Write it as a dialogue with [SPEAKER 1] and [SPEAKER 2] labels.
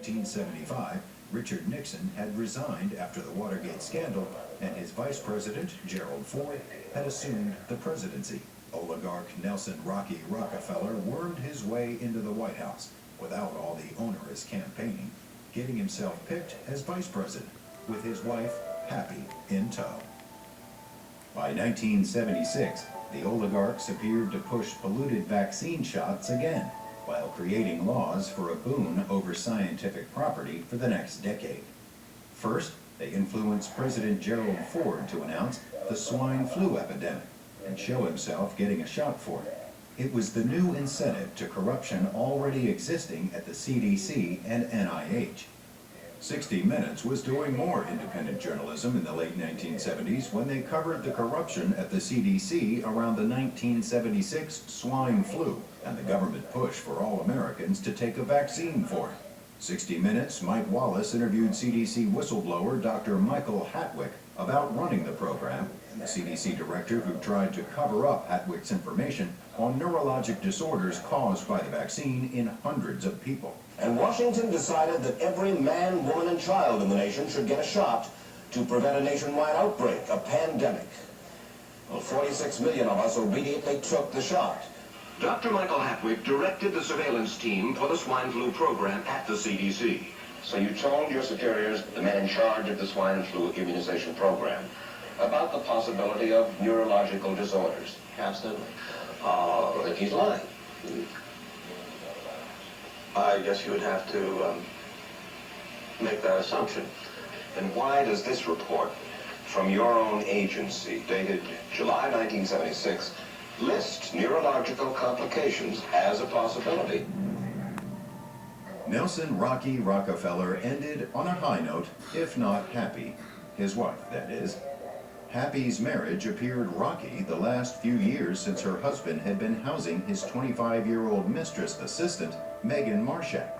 [SPEAKER 1] 1975, Richard Nixon had resigned after the Watergate scandal, and his vice president, Gerald Ford, had assumed the presidency. Oligarch Nelson "Rocky" Rockefeller wormed his way into the White House without all the onerous campaigning, getting himself picked as vice president, with his wife, Happy, in tow. By 1976, the oligarchs appeared to push polluted vaccine shots again, while creating laws for a boon over scientific property for the next decade. First, they influenced President Gerald Ford to announce the swine flu epidemic and show himself getting a shot for it. It was the new incentive to corruption already existing at the CDC and NIH. 60 Minutes was doing more independent journalism in the late 1970s when they covered the corruption at the CDC around the 1976 swine flu and the government push for all Americans to take a vaccine for it. 60 Minutes' Mike Wallace interviewed CDC whistleblower Dr. Michael Hatwick about running the program, and the CDC director who tried to cover up Hatwick's information on neurologic disorders caused by the vaccine in hundreds of people.
[SPEAKER 2] And Washington decided that every man, woman, and child in the nation should get a shot to prevent a nationwide outbreak, a pandemic. Well, 46 million of us obediently took the shot.
[SPEAKER 3] Dr. Michael Hatwick directed the surveillance team for the swine flu program at the CDC.
[SPEAKER 2] So you told your superiors, the men in charge of the swine flu immunization program, about the possibility of neurological disorders?
[SPEAKER 4] Absolutely.
[SPEAKER 2] I think he's lying.
[SPEAKER 4] I guess you would have to make that assumption.
[SPEAKER 2] Then why does this report from your own agency, dated July 1976, list neurological complications as a possibility?
[SPEAKER 1] Nelson "Rocky" Rockefeller ended on a high note, if not happy. His wife, that is. Happy's marriage appeared rocky the last few years since her husband had been housing his 25-year-old mistress assistant, Megan Marshak.